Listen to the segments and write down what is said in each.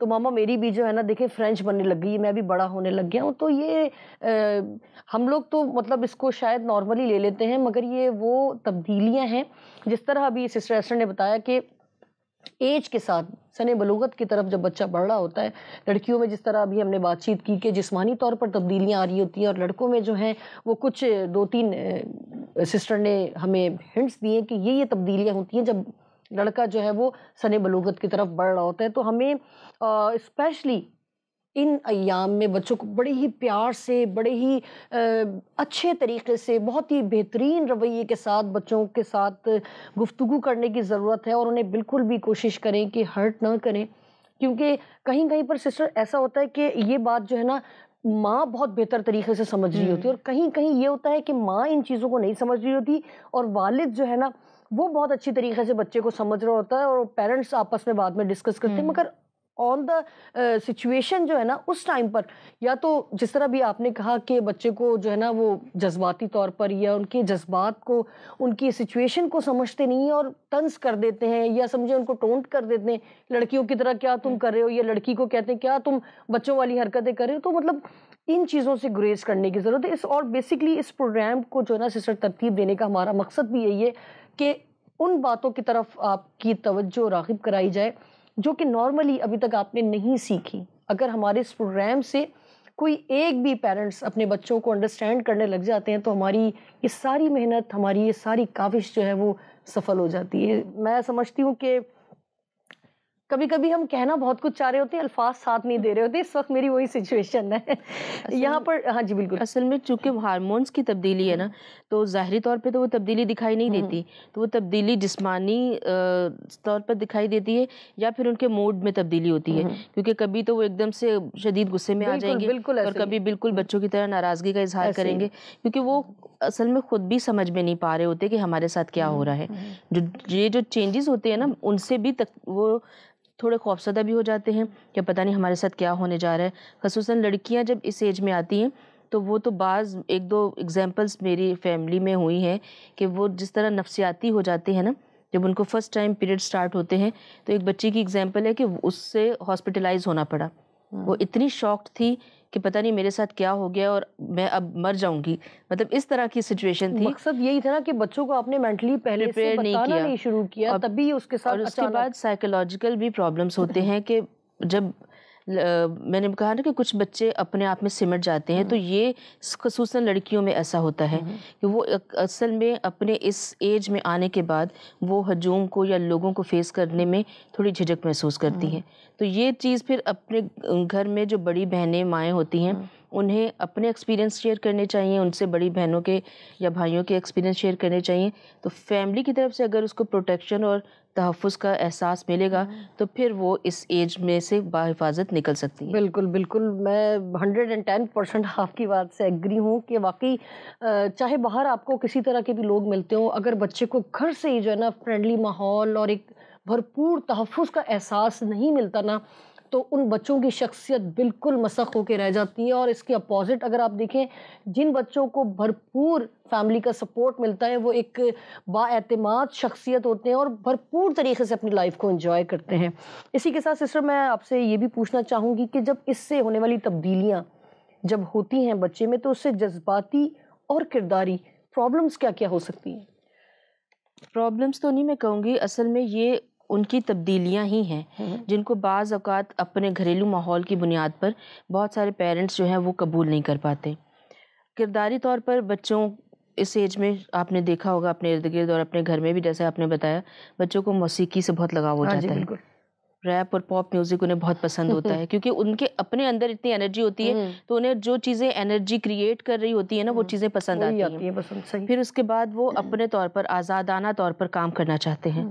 تو ماما میری بھی جو ہے نا دیکھیں فرینچ بننے لگ گئی, میں بھی بڑا ہونے لگ گیا ہوں. تو یہ ہم لوگ تو مطلب اس کو شاید نارملی لے لیتے ہیں, مگر یہ وہ تبدیلیاں ہیں جس طرح ابھی سسٹر ایسٹر نے بتایا کہ ایج کے ساتھ سن بلوغت کی طرف جب بچہ بڑھ رہا ہوتا ہے, لڑکیوں میں جس طرح ابھی ہم نے بات چیت کی کہ جسمانی طور پر تبدیلیاں آ رہی ہوتی ہیں, اور لڑکوں میں جو ہیں وہ کچھ 2-3 سسٹر نے ہمیں ہنٹس دیے کہ یہ تبدیلیاں ہوتی ہیں جب لڑکا جو ہے وہ سن بلوغت کی طرف بڑھ رہا ہوتا ہے. تو ہمیں اسپیشلی ان ایام میں بچوں کو بڑے ہی پیار سے, بڑے ہی اچھے طریقے سے, بہت ہی بہترین رویے کے ساتھ بچوں کے ساتھ گفتگو کرنے کی ضرورت ہے, اور انہیں بالکل بھی کوشش کریں کہ ہرٹ نہ کریں, کیونکہ کہیں کہیں پر سسٹر ایسا ہوتا ہے کہ یہ بات جو ہے نا ماں بہت بہتر طریقے سے سمجھ رہی ہوتی ہے, اور کہیں کہیں یہ ہوتا ہے کہ ماں ان چیزوں کو نہیں سمجھ رہی ہوتی, اور والد جو ہے نا وہ بہت اچھی طریقے سے بچے کو سمجھ رہا ہوتا ہے, اور پیرنٹس آپس میں بعد میں ڈسکس کرتے ہیں. مگر آن دا سچویشن جو ہے نا اس ٹائم پر, یا تو جس طرح بھی آپ نے کہا کہ بچے کو جو ہے نا وہ جذباتی طور پر یا ان کے جذبات کو, ان کی سچویشن کو سمجھتے نہیں اور طنز کر دیتے ہیں, یا سمجھے ان کو ٹونٹ کر دیتے ہیں لڑکیوں کی طرح, کیا تم کر رہے ہو, یا لڑکی کو کہتے ہیں کیا تم بچوں والی حرکتیں کر رہے ہو. تو مطلب ان چیزوں سے گریز کرنے کی ضرورت ہے. اور بیسکلی اس پروگرام کو جو ہے نا سسٹر ترتیب دینے کا ہمارا مقصد بھی یہی ہے کہ ان باتوں کی طرف آپ کی توجہ راغب کرائی جائے جو کہ نارملی ابھی تک آپ نے نہیں سیکھی. اگر ہمارے اس پروگرام سے کوئی ایک بھی پیرنٹس اپنے بچوں کو انڈرسٹینڈ کرنے لگ جاتے ہیں تو ہماری یہ ساری محنت, ہماری یہ ساری کاوش جو ہے وہ سفل ہو جاتی ہے. میں سمجھتی ہوں کہ کبھی کبھی ہم کہنا بہت کچھ چاہ رہے ہوتے ہیں, الفاظ ساتھ نہیں دے رہے ہوتے. اس وقت میری وہی سچویشن ہے یہاں پر. ہاں جی بالکل. اصل میں چونکہ ہارمونز کی تبدیلی ہے نا, تو ظاہری طور پہ تو وہ تبدیلی دکھائی نہیں دیتی, تو وہ تبدیلی جسمانی طور پر دکھائی دیتی ہے, یا پھر ان کے موڈ میں تبدیلی ہوتی ہے, کیونکہ کبھی تو وہ ایک دم سے شدید غصے میں آ جائیں گے, اور کبھی بالکل بچوں کی طرح ناراضگی کا اظہار کریں گے, کیونکہ وہ اصل میں خود بھی سمجھ میں نہیں پا رہے ہوتے کہ ہمارے ساتھ کیا ہو رہا ہے. جو چینجز ہوتے ہیں نا ان سے بھی وہ تھوڑے خوفزدہ بھی ہو جاتے ہیں کہ پتہ نہیں ہمارے ساتھ کیا ہونے جا رہا ہے. خصوصاً لڑکیاں جب اس ایج میں آتی ہیں تو وہ تو بعض 1-2 ایگزامپلس میری فیملی میں ہوئی ہیں کہ وہ جس طرح نفسیاتی ہو جاتے ہیں نا جب ان کو فرسٹ ٹائم پیریڈ سٹارٹ ہوتے ہیں. تو ایک بچی کی ایگزامپل ہے کہ اس سے ہاسپٹلائز ہونا پڑا. وہ اتنی شاکڈ تھی کہ پتہ نہیں میرے ساتھ کیا ہو گیا اور میں اب مر جاؤں گی, مطلب اس طرح کی سچویشن تھی. مقصد یہی تھا نا کہ بچوں کو آپ نے مینٹلی پہلے سے بتانا نہیں شروع کیا, تبھی اس کے ساتھ. اور اس کے بعد سائیکولوجیکل بھی پرابلمس ہوتے ہیں کہ جب میں نے کہا نا کہ کچھ بچے اپنے آپ میں سمٹ جاتے ہیں, تو یہ خصوصاً لڑکیوں میں ایسا ہوتا ہے کہ وہ اصل میں اپنے اس ایج میں آنے کے بعد وہ ہجوم کو یا لوگوں کو فیس کرنے میں تھوڑی جھجک محسوس کرتی ہیں. تو یہ چیز پھر اپنے گھر میں جو بڑی بہنیں مائیں ہوتی ہیں انہیں اپنے ایکسپیرینس شیئر کرنے چاہیے, ان سے بڑی بہنوں کے یا بھائیوں کے ایکسپیرینس شیئر کرنے چاہیے. تو فیملی کی طرف سے اگر اس کو پروٹیکشن اور تحفظ کا احساس ملے گا تو پھر وہ اس ایج میں سے بحفاظت نکل سکتی ہے. بالکل بالکل, میں 110% آپ کی بات سے ایگری ہوں کہ واقعی چاہے باہر آپ کو کسی طرح کے بھی لوگ ملتے ہوں, اگر بچے کو گھر سے ہی جو ہے نا فرینڈلی ماحول اور ایک بھرپور تحفظ کا احساس نہیں ملتا نا, تو ان بچوں کی شخصیت بالکل مسخ ہو کے رہ جاتی ہے. اور اس کے اپوزٹ اگر آپ دیکھیں, جن بچوں کو بھرپور فیملی کا سپورٹ ملتا ہے وہ ایک با اعتماد شخصیت ہوتے ہیں اور بھرپور طریقے سے اپنی لائف کو انجوائے کرتے ہیں. اسی کے ساتھ سسٹر میں آپ سے یہ بھی پوچھنا چاہوں گی کہ جب اس سے ہونے والی تبدیلیاں جب ہوتی ہیں بچے میں, تو اس سے جذباتی اور کرداری پرابلمس کیا کیا ہو سکتی ہیں؟ پرابلمس تو نہیں میں کہوں گی, اصل میں یہ ان کی تبدیلیاں ہی ہیں جن کو بعض اوقات اپنے گھریلو ماحول کی بنیاد پر بہت سارے پیرنٹس جو ہیں وہ قبول نہیں کر پاتے. کرداری طور پر بچوں اس ایج میں آپ نے دیکھا ہوگا اپنے ارد گرد اور اپنے گھر میں بھی, جیسے آپ نے بتایا, بچوں کو موسیقی سے بہت لگاؤ ہو جاتا ہے. ریپ اور پاپ میوزک انہیں بہت پسند ہوتا ہے کیونکہ ان کے اپنے اندر اتنی انرجی ہوتی ہے, تو انہیں جو چیزیں انرجی کریٹ کر رہی ہوتی ہیں نا وہ چیزیں پسند آتی ہیں. پھر اس کے بعد وہ اپنے طور پر آزادانہ طور پر کام کرنا چاہتے ہیں.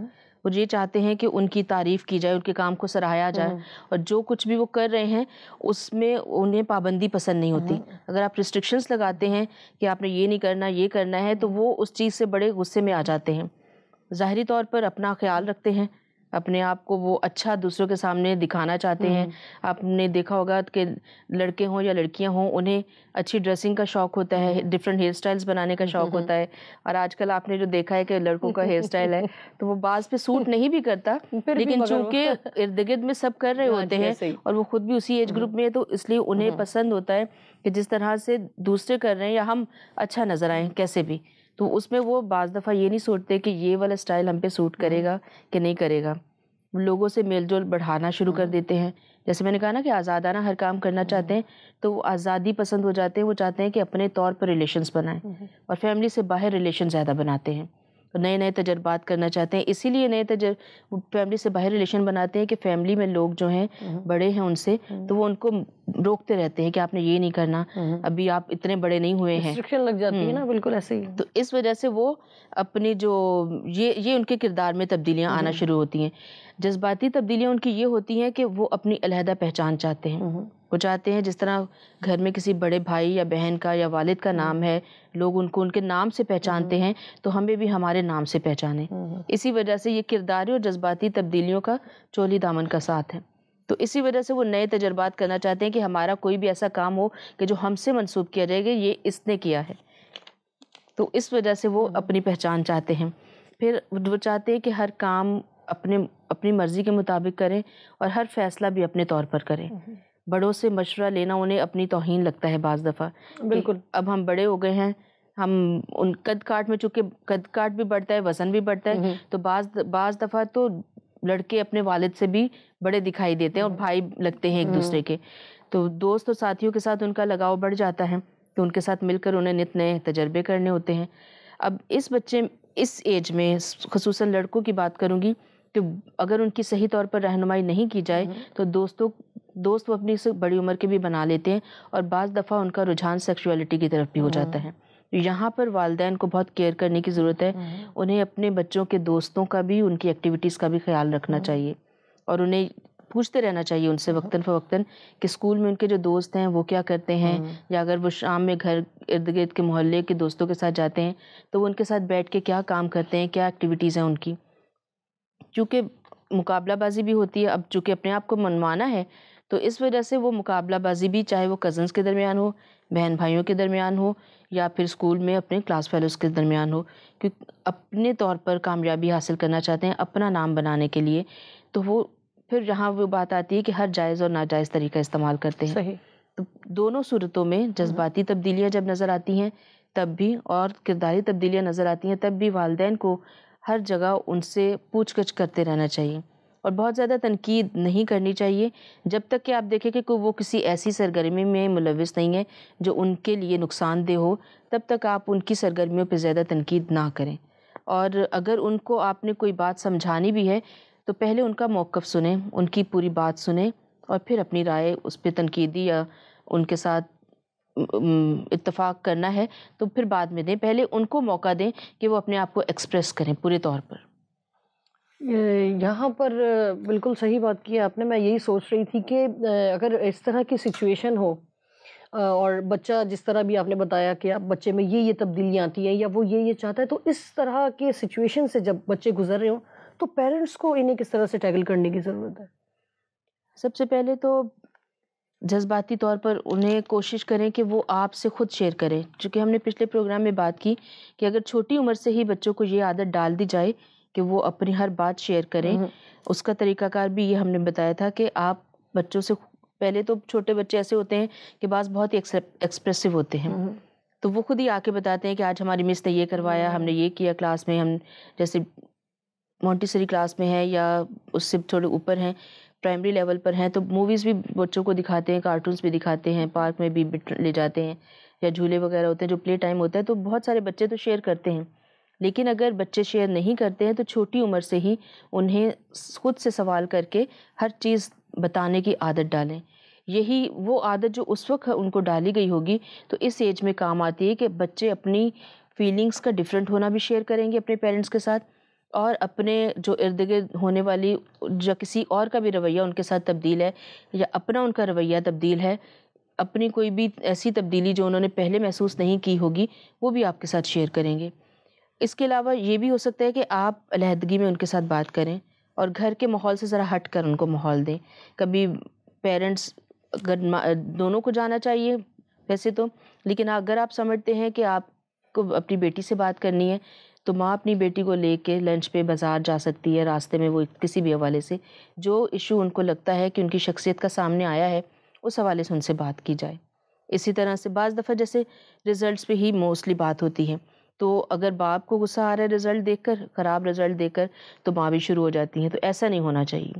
وہ یہ چاہتے ہیں کہ ان کی تعریف کی جائے, ان کے کام کو سراہا جائے, اور جو کچھ بھی وہ کر رہے ہیں اس میں انہیں پابندی پسند نہیں ہوتی. اگر آپ ریسٹرکشنز لگاتے ہیں کہ آپ نے یہ نہیں کرنا, یہ کرنا ہے, تو وہ اس چیز سے بڑے غصے میں آ جاتے ہیں. ظاہری طور پر اپنا خیال رکھتے ہیں, اپنے آپ کو وہ اچھا دوسروں کے سامنے دکھانا چاہتے ہیں. آپ نے دیکھا ہوگا کہ لڑکے ہوں یا لڑکیاں ہوں, انہیں اچھی ڈریسنگ کا شوق ہوتا ہے, ڈفرینٹ ہیئر سٹائلز بنانے کا شوق ہوتا ہے. اور آج کل آپ نے جو دیکھا ہے کہ لڑکوں کا ہیئر سٹائل ہے تو وہ بعض پہ سوٹ نہیں بھی کرتا, لیکن چونکہ ارد گرد میں سب کر رہے ہوتے ہیں اور وہ خود بھی اسی ایج گروپ میں ہے, تو اس لیے انہیں پسند ہوتا ہے کہ جس طرح سے دوسرے کر رہے ہیں یا ہم اچھا نظر آئیں کیسے بھی. تو اس میں وہ بعض دفعہ یہ نہیں سوچتے کہ یہ والا سٹائل ہم پہ سوٹ کرے گا کہ نہیں کرے گا. لوگوں سے میل جول بڑھانا شروع کر دیتے ہیں. جیسے میں نے کہا نا کہ آزادانہ ہر کام کرنا چاہتے ہیں, تو وہ آزادی پسند ہو جاتے ہیں. وہ چاہتے ہیں کہ اپنے طور پر ریلیشنز بنائیں اور فیملی سے باہر ریلیشن زیادہ بناتے ہیں, نئے نئے تجربات کرنا چاہتے ہیں. اسی لیے فیملی سے باہر ریلیشن بناتے ہیں کہ فیملی میں لوگ جو ہیں بڑے ہیں ان سے, تو وہ ان کو روکتے رہتے ہیں کہ آپ نے یہ نہیں کرنا, ابھی آپ اتنے بڑے نہیں ہوئے ہیں, ریسٹرکشن لگ جاتی ہے نا. بالکل ایسے ہی. تو اس وجہ سے وہ اپنی جو یہ ان کے کردار میں تبدیلیاں آنا شروع ہوتی ہیں. جذباتی تبدیلیاں ان کی یہ ہوتی ہیں کہ وہ اپنی علیحدہ پہچان چاہتے ہیں. وہ چاہتے ہیں جس طرح گھر میں کسی بڑے بھائی یا بہن کا یا والد کا نام ہے, لوگ ان کو ان کے نام سے پہچانتے ہیں, تو ہمیں بھی ہمارے نام سے پہچانیں. اسی وجہ سے یہ کرداری اور جذباتی تبدیلیوں کا چولی دامن کا ساتھ ہے. تو اسی وجہ سے وہ نئے تجربات کرنا چاہتے ہیں کہ ہمارا کوئی بھی ایسا کام ہو کہ جو ہم سے منسوب کیا جائے گا یہ اس نے کیا ہے. تو اس وجہ سے وہ اپنی پہچان چاہتے ہیں. پھر وہ چاہتے ہیں کہ ہر کام اپنی مرضی کے مطابق کریں اور ہر فیصلہ بھی اپنے طور پر کریں. بڑوں سے مشورہ لینا انہیں اپنی توہین لگتا ہے بعض دفعہ. بالکل, اب ہم بڑے ہو گئے ہیں, ہم ان قد کاٹ میں, چونکہ قد کاٹ بھی بڑھتا ہے, وزن بھی بڑھتا ہے, تو بعض دفعہ تو لڑکے اپنے والد سے بھی بڑے دکھائی دیتے ہیں اور بھائی لگتے ہیں ایک دوسرے کے. تو دوست اور ساتھیوں کے ساتھ ان کا لگاؤ بڑھ جاتا ہے, تو ان کے ساتھ مل کر انہیں نت نئے تجربے کرنے ہوتے ہیں. اب اس ایج میں خصوصاً لڑکوں کی بات کروں گی کہ اگر ان کی صحیح طور پر رہنمائی نہیں کی جائے تو دوست وہ اپنی سے بڑی عمر کے بھی بنا لیتے ہیں, اور بعض دفعہ ان کا رجحان سیکشولیٹی کی طرف بھی ہو جاتا ہے. یہاں پر والدین کو بہت کیئر کرنے کی ضرورت ہے. انہیں اپنے بچوں کے دوستوں کا بھی, ان کی ایکٹیویٹیز کا بھی خیال رکھنا چاہیے, اور انہیں پوچھتے رہنا چاہیے ان سے وقتاً فوقتاً کہ اسکول میں ان کے جو دوست ہیں وہ کیا کرتے ہیں, یا اگر وہ شام میں گھر ارد گرد کے محلے کے دوستوں کے ساتھ جاتے ہیں تو وہ ان کے ساتھ بیٹھ کے کیا کام کرتے ہیں, کیا ایکٹیویٹیز ہیں ان کی. چونکہ مقابلہ بازی بھی ہوتی ہے, اب چونکہ اپنے آپ کو منوانا ہے, تو اس وجہ سے وہ مقابلہ بازی بھی, چاہے وہ کزنس کے درمیان ہو, بہن بھائیوں کے درمیان ہو, یا پھر اسکول میں اپنے کلاس فیلوز کے درمیان ہو, کیونکہ اپنے طور پر کامیابی حاصل کرنا چاہتے ہیں اپنا نام بنانے کے لیے, تو وہ پھر یہاں وہ بات آتی ہے کہ ہر جائز اور ناجائز طریقہ استعمال کرتے ہیں. صحیح. تو دونوں صورتوں میں جذباتی تبدیلیاں جب نظر آتی ہیں تب بھی, اور کرداری تبدیلیاں نظر آتی ہیں تب بھی, والدین کو ہر جگہ ان سے پوچھ گچھ کرتے رہنا چاہیے, اور بہت زیادہ تنقید نہیں کرنی چاہیے جب تک کہ آپ دیکھیں کہ وہ کسی ایسی سرگرمی میں ملوث نہیں ہے جو ان کے لیے نقصان دہ ہو. تب تک آپ ان کی سرگرمیوں پہ زیادہ تنقید نہ کریں, اور اگر ان کو آپ نے کوئی بات سمجھانی بھی ہے تو پہلے ان کا موقف سنیں, ان کی پوری بات سنیں, اور پھر اپنی رائے اس پہ تنقیدی یا ان کے ساتھ اتفاق کرنا ہے تو پھر بعد میں دیں. پہلے ان کو موقع دیں کہ وہ اپنے آپ کو ایکسپریس کریں پورے طور پر. یہاں پر بالکل صحیح بات کی آپ نے. میں یہی سوچ رہی تھی کہ اگر اس طرح کی سچویشن ہو, اور بچہ جس طرح بھی آپ نے بتایا کہ اب بچے میں یہ تبدیلیاں آتی ہیں یا وہ یہ چاہتا ہے, تو اس طرح کے سچویشن سے جب بچے گزر رہے ہوں تو پیرنٹس کو انہیں کس طرح سے ٹیکل کرنے کی ضرورت ہے؟ سب سے پہلے تو جذباتی طور پر انہیں کوشش کریں کہ وہ آپ سے خود شیئر کریں, چونکہ ہم نے پچھلے پروگرام میں بات کی کہ اگر چھوٹی عمر سے ہی بچوں کو یہ عادت ڈال دی جائے کہ وہ اپنی ہر بات شیئر کریں, اس کا طریقہ کار بھی یہ ہم نے بتایا تھا کہ آپ بچوں سے پہلے تو چھوٹے بچے ایسے ہوتے ہیں کہ بعض بہت ہی ایکسپریسو ہوتے ہیں, تو وہ خود ہی آ کے بتاتے ہیں کہ آج ہماری مس نے یہ کروایا, ہم نے یہ کیا کلاس میں, ہم جیسے مونٹیسری کلاس میں ہیں یا اس سے تھوڑے اوپر ہیں, پرائمری لیول پر ہیں, تو موویز بھی بچوں کو دکھاتے ہیں, کارٹونز بھی دکھاتے ہیں, پارک میں بھی لے جاتے ہیں, یا جھولے وغیرہ ہوتے ہیں جو پلے ٹائم ہوتا ہے, تو بہت سارے بچے تو شیئر کرتے ہیں. لیکن اگر بچے شیئر نہیں کرتے ہیں تو چھوٹی عمر سے ہی انہیں خود سے سوال کر کے ہر چیز بتانے کی عادت ڈالیں. یہی وہ عادت جو اس وقت ان کو ڈالی گئی ہوگی تو اس ایج میں کام آتی ہے کہ بچے اپنی فیلنگز کا ڈیفرنٹ ہونا بھی شیئر کریں گے اپنے پیرنٹس کے ساتھ, اور اپنے جو ارد گرد ہونے والی جو کسی اور کا بھی رویہ ان کے ساتھ تبدیل ہے یا اپنا ان کا رویہ تبدیل ہے, اپنی کوئی بھی ایسی تبدیلی جو انہوں نے پہلے محسوس نہیں کی ہوگی وہ بھی آپ کے ساتھ شیئر کریں گے. اس کے علاوہ یہ بھی ہو سکتا ہے کہ آپ علیحدگی میں ان کے ساتھ بات کریں اور گھر کے ماحول سے ذرا ہٹ کر ان کو ماحول دیں. کبھی پیرنٹس اگر دونوں کو جانا چاہیے ویسے تو، لیکن اگر آپ سمجھتے ہیں کہ آپ کو اپنی بیٹی سے بات کرنی ہے تو ماں اپنی بیٹی کو لے کے لنچ پہ بازار جا سکتی ہے، راستے میں وہ کسی بھی حوالے سے جو ایشو ان کو لگتا ہے کہ ان کی شخصیت کا سامنے آیا ہے اس حوالے سے ان سے بات کی جائے. اسی طرح سے بعض دفعہ جیسے رزلٹس پہ ہی موسٹلی بات ہوتی ہے، تو اگر باپ کو غصہ آ رہا ہے رزلٹ دیکھ کر، خراب رزلٹ دیکھ کر، تو ماں بھی شروع ہو جاتی ہیں. تو ایسا نہیں ہونا چاہیے.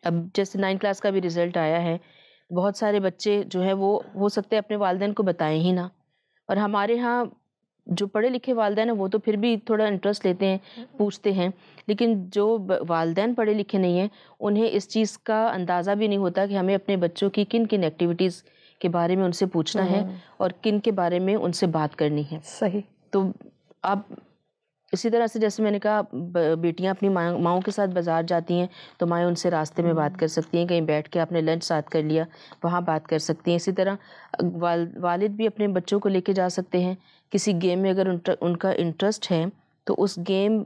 اب جیسے 9 کلاس کا بھی رزلٹ آیا ہے، بہت سارے بچے جو ہے وہ ہو سکتے ہیں اپنے والدین کو بتائیں ہی نہ، اور ہمارے ہاں جو پڑھے لکھے والدین ہیں وہ تو پھر بھی تھوڑا انٹرسٹ لیتے ہیں، پوچھتے ہیں، لیکن جو والدین پڑھے لکھے نہیں ہیں انہیں اس چیز کا اندازہ بھی نہیں ہوتا کہ ہمیں اپنے بچوں کی کن کن ایکٹیویٹیز کے بارے میں ان سے پوچھنا ہے اور کن کے بارے میں ان سے بات کرنی ہے. صحیح. تو آپ اسی طرح سے جیسے میں نے کہا بیٹیاں اپنی ماؤں کے ساتھ بازار جاتی ہیں تو مائیں ان سے راستے میں بات کر سکتی ہیں، کہیں بیٹھ کے آپ نے لنچ ساتھ کر لیا وہاں بات کر سکتی ہیں. اسی طرح والد بھی اپنے بچوں کو لے کے جا سکتے ہیں کسی گیم میں، اگر ان کا انٹرسٹ ہے تو اس گیم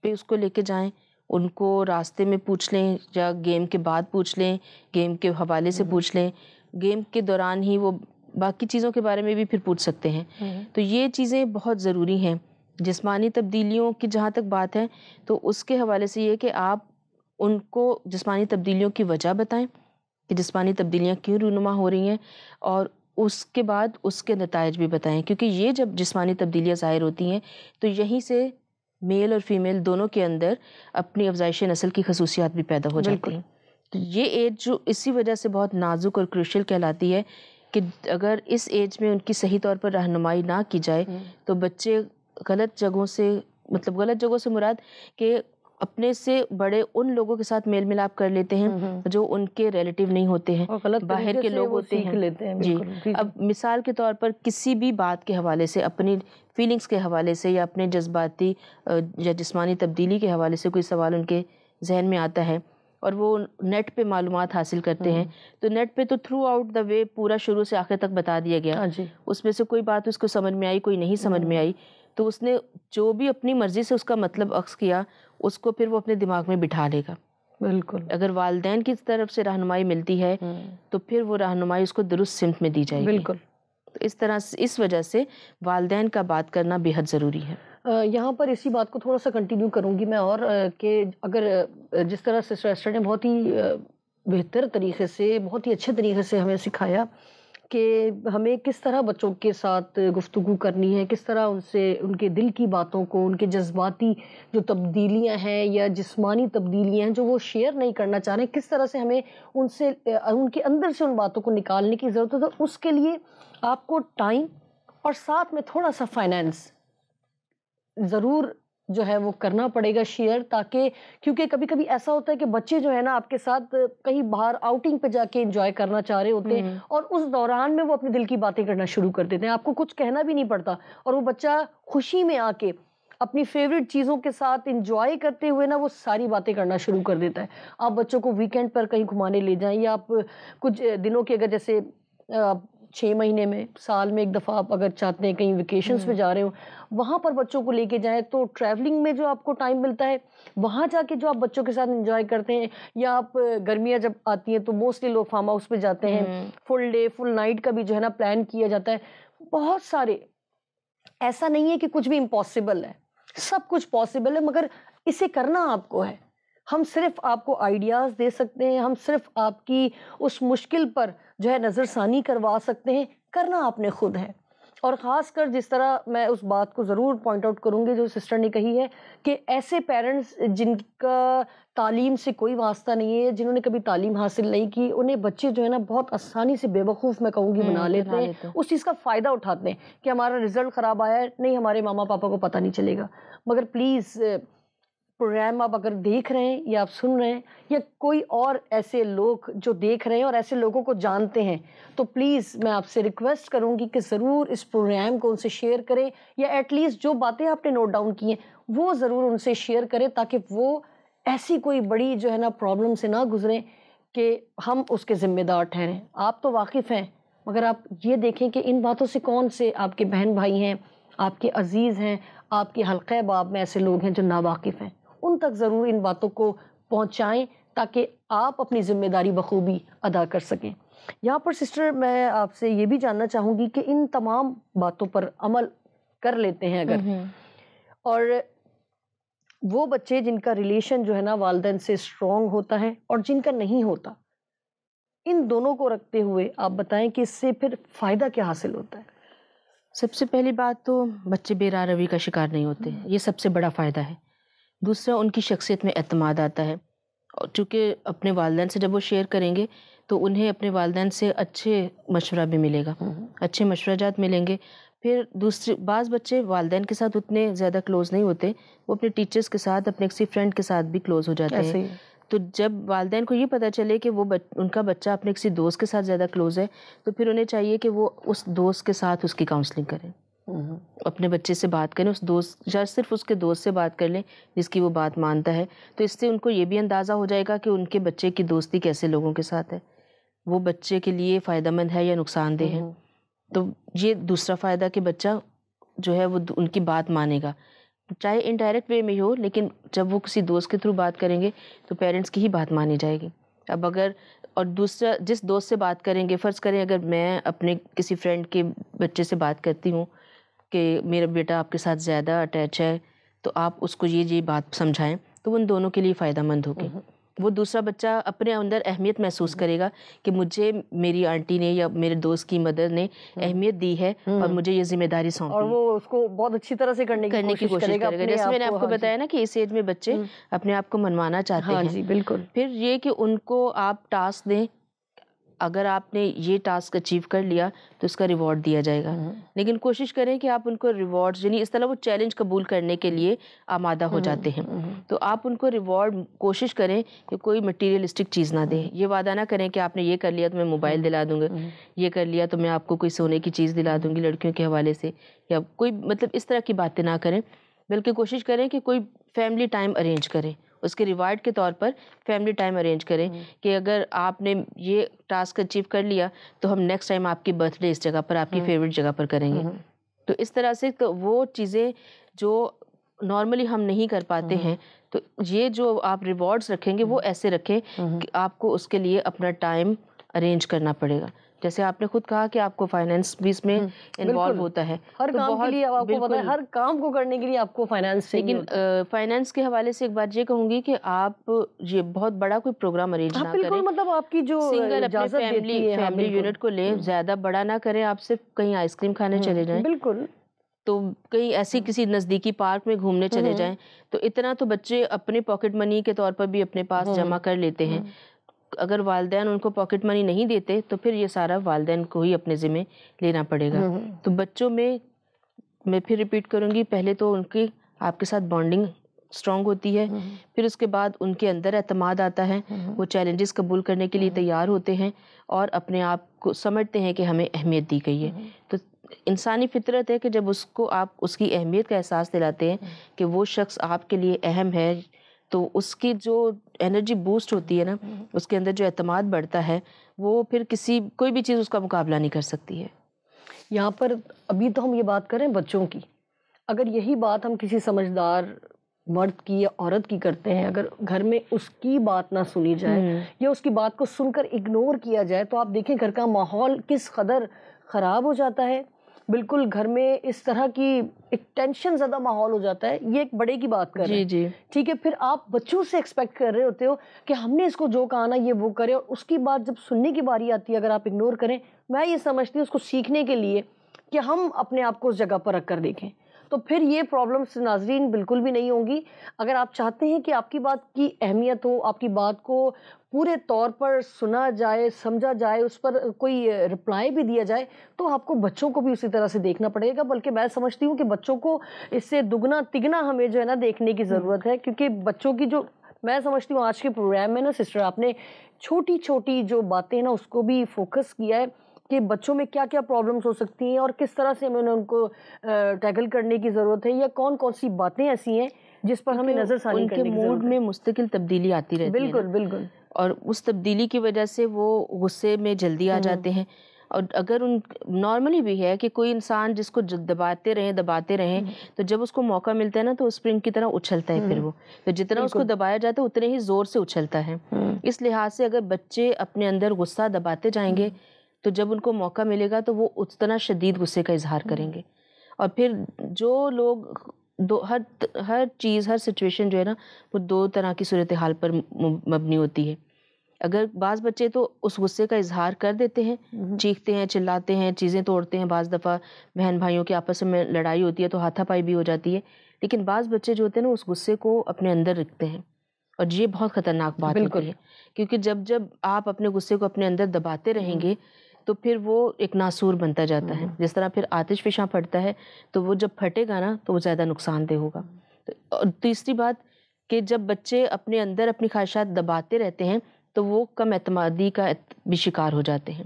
پہ اس کو لے کے جائیں، ان کو راستے میں پوچھ لیں یا گیم کے بعد پوچھ لیں، گیم کے حوالے سے پوچھ لیں، گیم کے دوران ہی وہ باقی چیزوں کے بارے میں بھی پھر پوچھ سکتے ہیں. تو یہ چیزیں بہت ضروری ہیں. جسمانی تبدیلیوں کی جہاں تک بات ہے تو اس کے حوالے سے یہ کہ آپ ان کو جسمانی تبدیلیوں کی وجہ بتائیں کہ جسمانی تبدیلیاں کیوں رونما ہو رہی ہیں، اور اس کے بعد اس کے نتائج بھی بتائیں، کیونکہ یہ جب جسمانی تبدیلیاں ظاہر ہوتی ہیں تو یہیں سے میل اور فیمیل دونوں کے اندر اپنی افزائش نسل کی خصوصیات بھی پیدا ہو جاتی ہیں. تو یہ ایج جو اسی وجہ سے بہت نازک اور کروشل کہلاتی ہے کہ اگر اس ایج میں ان کی صحیح طور پر رہنمائی نہ کی جائے تو بچے غلط جگہوں سے مراد کہ اپنے سے بڑے ان لوگوں کے ساتھ میل ملاپ کر لیتے ہیں جو ان کے ریلیٹیو نہیں ہوتے ہیں، باہر کے لوگ ہوتے ہیں. جی، اب مثال کے طور پر کسی بھی بات کے حوالے سے، اپنی فیلنگز کے حوالے سے یا اپنے جذباتی یا جسمانی تبدیلی کے حوالے سے کوئی سوال ان کے ذہن میں آتا ہے اور وہ نیٹ پہ معلومات حاصل کرتے ہیں، تو نیٹ پہ تو تھرو آؤٹ دا وے پورا شروع سے آخر تک بتا دیا گیا. اس میں سے کوئی بات اس کو سمجھ میں آئی، کوئی نہیں سمجھ میں آئی، تو اس نے جو بھی اپنی مرضی سے اس کا مطلب اخذ کیا اس کو پھر وہ اپنے دماغ میں بٹھا لے گا. بالکل. اگر والدین کی طرف سے رہنمائی ملتی ہے تو پھر وہ رہنمائی اس کو درست سمت میں دی جائے گی. بالکل. تو اس طرح سے اس وجہ سے والدین کا بات کرنا بے حد ضروری ہے. یہاں پر اسی بات کو تھوڑا سا کنٹینیو کروں گی میں، اور کہ اگر جس طرح سسٹر ایسٹر نے بہت ہی بہتر طریقے سے، بہت ہی اچھے طریقے سے ہمیں سکھایا کہ ہمیں کس طرح بچوں کے ساتھ گفتگو کرنی ہے، کس طرح ان سے ان کے دل کی باتوں کو، ان کے جذباتی جو تبدیلیاں ہیں یا جسمانی تبدیلیاں ہیں جو وہ شیئر نہیں کرنا چاہ رہے ہیں، کس طرح سے ہمیں ان سے ان کے اندر سے ان باتوں کو نکالنے کی ضرورت ہے. تو اس کے لیے آپ کو ٹائم اور ساتھ میں تھوڑا سا فائنینس ضرور جو ہے وہ کرنا پڑے گا شیئر، تاکہ کیونکہ کبھی کبھی ایسا ہوتا ہے کہ بچے جو ہے نا آپ کے ساتھ کہیں باہر آؤٹنگ پہ جا کے انجوائے کرنا چاہ رہے ہوتے ہیں اور اس دوران میں وہ اپنے دل کی باتیں کرنا شروع کر دیتے ہیں، آپ کو کچھ کہنا بھی نہیں پڑتا، اور وہ بچہ خوشی میں آ کے اپنی فیوریٹ چیزوں کے ساتھ انجوائے کرتے ہوئے نا وہ ساری باتیں کرنا شروع کر دیتا ہے. آپ بچوں کو ویکینڈ پر کہیں گھمانے لے جائیں، یا آپ کچھ دنوں کے اگر جیسے 6 مہینے میں، سال میں ایک دفعہ آپ اگر چاہتے ہیں کہیں ویکیشنز پہ جا رہے ہوں، وہاں پر بچوں کو لے کے جائیں، تو ٹریولنگ میں جو آپ کو ٹائم ملتا ہے وہاں جا کے جو آپ بچوں کے ساتھ انجوائے کرتے ہیں، یا آپ گرمیاں جب آتی ہیں تو موسٹلی لوگ فارم ہاؤس پہ جاتے ہیں، فل ڈے فل نائٹ کا بھی جو ہے نا پلان کیا جاتا ہے. بہت سارے، ایسا نہیں ہے کہ کچھ بھی امپاسبل ہے، سب کچھ پاسبل ہے، مگر اسے کرنا آپ کو ہے. ہم صرف آپ کو آئیڈیاز دے سکتے ہیں، ہم صرف آپ کی اس مشکل پر جو ہے نظر ثانی کروا سکتے ہیں، کرنا آپ نے خود ہے. اور خاص کر جس طرح میں اس بات کو ضرور پوائنٹ آؤٹ کروں گی جو سسٹر نے کہی ہے کہ ایسے پیرنٹس جن کا تعلیم سے کوئی واسطہ نہیں ہے، جنہوں نے کبھی تعلیم حاصل نہیں کی، انہیں بچے جو ہے نا بہت آسانی سے بے وقوف میں کہوں گی بنا لیتے ہیں، اس چیز کا فائدہ اٹھاتے ہیں کہ ہمارا رزلٹ خراب آیا ہے، نہیں ہمارے ماما پاپا کو پتہ نہیں چلے گا. مگر پلیز پروگرام آپ اگر دیکھ رہے ہیں یا آپ سن رہے ہیں، یا کوئی اور ایسے لوگ جو دیکھ رہے ہیں اور ایسے لوگوں کو جانتے ہیں، تو پلیز میں آپ سے ریکویسٹ کروں گی کہ ضرور اس پروگرام کو ان سے شیئر کریں، یا ایٹ لیسٹ جو باتیں آپ نے نوٹ ڈاؤن کی ہیں وہ ضرور ان سے شیئر کریں، تاکہ وہ ایسی کوئی بڑی جو ہے نا پرابلم سے نہ گزریں کہ ہم اس کے ذمہ دار ٹھہریں. آپ تو واقف ہیں، مگر آپ یہ دیکھیں کہ ان باتوں سے کون سے آپ کے بہن بھائی ہیں، آپ کے عزیز ہیں، آپ کے حلقہ باب میں ایسے لوگ ہیں جو ناواقف ہیں. ان تک ضرور ان باتوں کو پہنچائیں تاکہ آپ اپنی ذمہ داری بخوبی ادا کر سکیں۔ یہاں پر سسٹر میں آپ سے یہ بھی جاننا چاہوں گی کہ ان تمام باتوں پر عمل کر لیتے ہیں اگر، اور وہ بچے جن کا ریلیشن جو ہے نا والدین سے اسٹرانگ ہوتا ہے اور جن کا نہیں ہوتا، ان دونوں کو رکھتے ہوئے آپ بتائیں کہ اس سے پھر فائدہ کیا حاصل ہوتا ہے؟ سب سے پہلی بات تو بچے بے راہ روی کا شکار نہیں ہوتے، یہ سب سے بڑا فائدہ ہے۔ دوسرا، ان کی شخصیت میں اعتماد آتا ہے، اور چونکہ اپنے والدین سے جب وہ شیئر کریں گے تو انہیں اپنے والدین سے اچھے مشورہ بھی ملے گا، اچھے مشورہ جات ملیں گے۔ پھر دوسرے بعض بچے والدین کے ساتھ اتنے زیادہ کلوز نہیں ہوتے، وہ اپنے ٹیچرز کے ساتھ، اپنے کسی فرینڈ کے ساتھ بھی کلوز ہو جاتے ایسے ہیں۔ ہی تو جب والدین کو یہ پتہ چلے کہ ان کا بچہ اپنے کسی دوست کے ساتھ زیادہ کلوز ہے، تو پھر انہیں چاہیے کہ وہ اس دوست کے ساتھ اس کی کاؤنسلنگ کریں، اپنے بچے سے بات کریں، اس دوست یا صرف اس کے دوست سے بات کر لیں جس کی وہ بات مانتا ہے۔ تو اس سے ان کو یہ بھی اندازہ ہو جائے گا کہ ان کے بچے کی دوستی کیسے لوگوں کے ساتھ ہے، وہ بچے کے لیے فائدہ مند ہے یا نقصان دہ ہے۔ تو یہ دوسرا فائدہ کہ بچہ جو ہے وہ ان کی بات مانے گا، چاہے انڈائریکٹ وے میں ہو، لیکن جب وہ کسی دوست کے تھرو بات کریں گے تو پیرنٹس کی ہی بات مانی جائے گی۔ اب اگر اور دوسرا جس دوست سے بات کریں گے، فرض کریں اگر میں اپنے کسی فرینڈ کے بچے سے بات کرتی ہوں کہ میرا بیٹا آپ کے ساتھ زیادہ اٹیچ ہے، تو آپ اس کو یہ بات سمجھائیں، تو وہ ان دونوں کے لیے فائدہ مند ہوگی۔ وہ دوسرا بچہ اپنے اندر اہمیت محسوس کرے گا کہ مجھے میری آنٹی نے یا میرے دوست کی مدر نے اہمیت دی ہے اور مجھے یہ ذمہ داری سونپی اور ہے، وہ اس کو بہت اچھی طرح سے کرنے کی کوشش کرے گا۔ جیسے میں نے آپ کو بتایا نا کہ اس ایج میں بچے اپنے آپ کو منوانا چاہتے ہاں ہیں۔ جی بالکل۔ پھر یہ کہ ان کو آپ ٹاسک دیں، اگر آپ نے یہ ٹاسک اچیو کر لیا تو اس کا ریوارڈ دیا جائے گا، لیکن کوشش کریں کہ آپ ان کو ریوارڈ، یعنی اس طرح وہ چیلنج قبول کرنے کے لیے آمادہ ہو جاتے ہیں، تو آپ ان کو ریوارڈ کوشش کریں کہ کوئی مٹیریلسٹک چیز نہ دیں۔ یہ وعدہ نہ کریں کہ آپ نے یہ کر لیا تو میں موبائل دلا دوں گا، یہ کر لیا تو میں آپ کو کوئی سونے کی چیز دلا دوں گی لڑکیوں کے حوالے سے، یا کوئی مطلب اس طرح کی باتیں نہ کریں، بلکہ کوشش کریں کہ کوئی فیملی ٹائم ارینج کریں، اس کے ریوارڈ کے طور پر فیملی ٹائم ارینج کریں کہ اگر آپ نے یہ ٹاسک اچیو کر لیا تو ہم نیکسٹ ٹائم آپ کی برتھ ڈے اس جگہ پر، آپ کی فیوریٹ جگہ پر کریں گے۔ تو اس طرح سے تو وہ چیزیں جو نارملی ہم نہیں کر پاتے ہیں، تو یہ جو آپ ریوارڈز رکھیں گے وہ ایسے رکھیں کہ آپ کو اس کے لیے اپنا ٹائم ارینج کرنا پڑے گا۔ جیسے آپ نے خود کہا کہ آپ کو فائنینس بھی اس میں انوالو ہوتا ہے، ہر کام کے لیے آپ کو پتہ ہے، ہر کام کو کرنے کے لیے آپ کو فائنینس چاہیے ہوتا ہے۔ لیکن فائنینس کے حوالے سے ایک بات یہ کہوں گی کہ آپ یہ بہت بڑا کوئی پروگرام ارینج نہ بالکل، کریں، مطلب آپ کی جو سنگل اپنے اجازت دیتی ہے، فیملی یونٹ کو لیں، زیادہ بڑا نہ کریں، آپ صرف کہیں آئس کریم کھانے چلے جائیں، بالکل، تو کہیں ایسی کسی نزدیکی پارک میں گھومنے چلے جائیں، تو اتنا تو بچے اپنے پاکٹ منی کے طور پر بھی اپنے پاس جمع کر لیتے ہیں۔ اگر والدین ان کو پاکٹ منی نہیں دیتے تو پھر یہ سارا والدین کو ہی اپنے ذمہ لینا پڑے گا۔ تو بچوں میں پھر ریپیٹ کروں گی، پہلے تو ان کی آپ کے ساتھ بانڈنگ اسٹرانگ ہوتی ہے، پھر اس کے بعد ان کے اندر اعتماد آتا ہے، وہ چیلنجز قبول کرنے کے لیے تیار ہوتے ہیں اور اپنے آپ کو سمجھتے ہیں کہ ہمیں اہمیت دی گئی ہے۔ تو انسانی فطرت ہے کہ جب اس کو آپ اس کی اہمیت کا احساس دلاتے ہیں کہ وہ شخص آپ کے لیے اہم ہے، تو اس کی جو انرجی بوسٹ ہوتی ہے نا، اس کے اندر جو اعتماد بڑھتا ہے، وہ پھر کوئی بھی چیز اس کا مقابلہ نہیں کر سکتی ہے۔ یہاں پر ابھی تو ہم یہ بات کریں بچوں کی، اگر یہی بات ہم کسی سمجھدار مرد کی یا عورت کی کرتے ہیں، اگر گھر میں اس کی بات نہ سنی جائے یا اس کی بات کو سن کر اگنور کیا جائے، تو آپ دیکھیں گھر کا ماحول کس قدر خراب ہو جاتا ہے۔ بالکل گھر میں اس طرح کی ایک ٹینشن زدہ ماحول ہو جاتا ہے۔ یہ ایک بڑے کی بات کر رہے ہیں، جی ٹھیک ہے، پھر آپ بچوں سے ایکسپیکٹ کر رہے ہوتے ہو کہ ہم نے اس کو جو کہا نا یہ وہ کرے، اور اس کی بات جب سننے کی باری آتی ہے اگر آپ اگنور کریں، میں یہ سمجھتی ہوں اس کو سیکھنے کے لیے کہ ہم اپنے آپ کو اس جگہ پر رکھ کر دیکھیں، تو پھر یہ پرابلمس ناظرین بالکل بھی نہیں ہوں گی۔ اگر آپ چاہتے ہیں کہ آپ کی بات کی اہمیت ہو، آپ کی بات کو پورے طور پر سنا جائے، سمجھا جائے، اس پر کوئی رپلائی بھی دیا جائے، تو آپ کو بچوں کو بھی اسی طرح سے دیکھنا پڑے گا۔ بلکہ میں سمجھتی ہوں کہ بچوں کو اس سے دگنا تگنا ہمیں جو ہے نا دیکھنے کی ضرورت ہے، کیونکہ بچوں کی جو میں سمجھتی ہوں آج کے پروگرام میں نا سسٹر آپ نے چھوٹی چھوٹی جو باتیں نا اس کو بھی فوکس کیا ہے کہ بچوں میں کیا کیا پرابلمس ہو سکتی ہیں اور کس طرح سے ہمیں ان کو ٹیکل کرنے کی ضرورت ہے، یا کون کون سی باتیں ایسی ہیں جس پر ہمیں نظر ثانی کرنے کی ضرورت ہے۔ ان کے موڈ میں مستقل تبدیلی آتی رہتی ہے، بالکل بالکل، اور اس تبدیلی کی وجہ سے وہ غصے میں جلدی آ جاتے ہیں، اور اگر ان نارملی بھی ہے کہ کوئی انسان جس کو دباتے رہیں تو جب اس کو موقع ملتا ہے نا تو اسپرنگ کی طرح اچھلتا ہے پھر وہ، تو جتنا اس کو دبایا جاتا ہے اتنے ہی زور سے اچھلتا ہے۔ اس لحاظ سے اگر بچے اپنے اندر غصہ دباتے جائیں گے تو جب ان کو موقع ملے گا تو وہ اتنا شدید غصے کا اظہار کریں گے۔ اور پھر جو لوگ ہر چیز، ہر سچویشن جو ہے نا وہ دو طرح کی صورتحال پر مبنی ہوتی ہے۔ اگر بعض بچے تو اس غصے کا اظہار کر دیتے ہیں، چیختے ہیں، چلاتے ہیں، چیزیں توڑتے ہیں، بعض دفعہ بہن بھائیوں کی آپس میں لڑائی ہوتی ہے تو ہاتھا پائی بھی ہو جاتی ہے، لیکن بعض بچے جو ہوتے ہیں نا اس غصے کو اپنے اندر رکھتے ہیں، اور یہ بہت خطرناک بات ہوتی ہے، کیونکہ جب آپ اپنے غصے کو اپنے اندر دباتے رہیں گے تو پھر وہ ایک ناسور بنتا جاتا ہے۔ جس طرح پھر آتش فشاں پھٹتا ہے تو وہ جب پھٹے گا نا تو وہ زیادہ نقصان دہ ہوگا۔ اور تیسری بات کہ جب بچے اپنے اندر اپنی خواہشات دباتے رہتے ہیں تو وہ کم اعتمادی کا بھی شکار ہو جاتے ہیں۔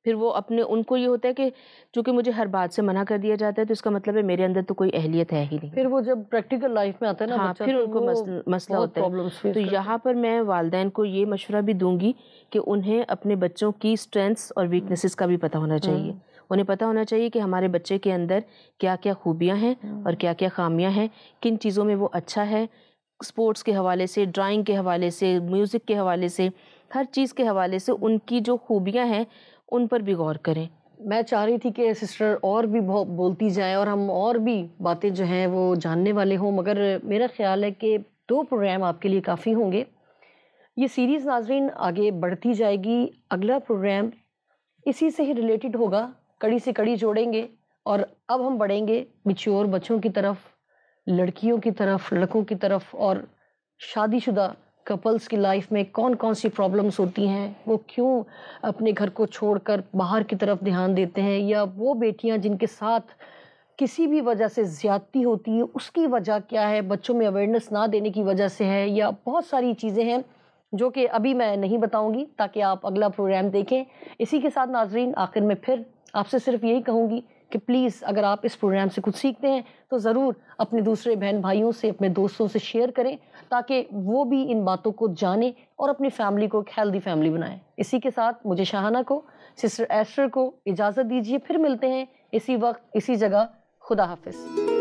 پھر وہ ان کو یہ ہوتا ہے کہ چونکہ مجھے ہر بات سے منع کر دیا جاتا ہے تو اس کا مطلب ہے میرے اندر تو کوئی اہلیت ہے ہی نہیں۔ پھر وہ جب پریکٹیکل لائف میں آتا ہے نا ہاں، بچہ پھر تو ان کو مسئلہ ہوتا ہے۔ تو یہاں پر میں والدین کو یہ مشورہ بھی دوں گی کہ انہیں اپنے بچوں کی اسٹرینتھس اور ویکنیسز کا بھی پتہ ہونا چاہیے۔ انہیں پتہ ہونا چاہیے کہ ہمارے بچے کے اندر کیا کیا خوبیاں ہیں اور کیا کیا خامیاں ہیں، کن چیزوں میں وہ اچھا ہے، اسپورٹس کے حوالے سے، ڈرائنگ کے حوالے سے، میوزک کے حوالے سے، ہر چیز کے حوالے سے ان کی جو خوبیاں ہیں ان پر بھی غور کریں۔ میں چاہ رہی تھی کہ سسٹر اور بھی بولتی جائیں اور ہم اور بھی باتیں جو ہیں وہ جاننے والے ہوں، مگر میرا خیال ہے کہ 2 پروگرام آپ کے لیے کافی ہوں گے۔ یہ سیریز ناظرین آگے بڑھتی جائے گی، اگلا پروگرام اسی سے ہی ریلیٹڈ ہوگا، کڑی سے کڑی جوڑیں گے، اور اب ہم بڑھیں گے میچور بچوں کی طرف، لڑکیوں کی طرف، لڑکوں کی طرف، اور شادی شدہ کپلز کی لائف میں کون کون سی پرابلمز ہوتی ہیں، وہ کیوں اپنے گھر کو چھوڑ کر باہر کی طرف دھیان دیتے ہیں، یا وہ بیٹیاں جن کے ساتھ کسی بھی وجہ سے زیادتی ہوتی ہے اس کی وجہ کیا ہے، بچوں میں اویئرنیس نہ دینے کی وجہ سے ہے، یا بہت ساری چیزیں ہیں جو کہ ابھی میں نہیں بتاؤں گی تاکہ آپ اگلا پروگرام دیکھیں۔ اسی کے ساتھ ناظرین آخر میں پھر آپ سے صرف یہی کہوں گی کہ پلیز اگر آپ اس پروگرام سے کچھ سیکھتے ہیں تو ضرور اپنے دوسرے بہن بھائیوں سے، اپنے دوستوں سے شیئر کریں تاکہ وہ بھی ان باتوں کو جانیں اور اپنی فیملی کو ایک ہیلدی فیملی بنائیں۔ اسی کے ساتھ مجھے شاہانہ کو، سسٹر ایسٹر کو اجازت دیجیے، پھر ملتے ہیں اسی وقت اسی جگہ۔ خدا حافظ۔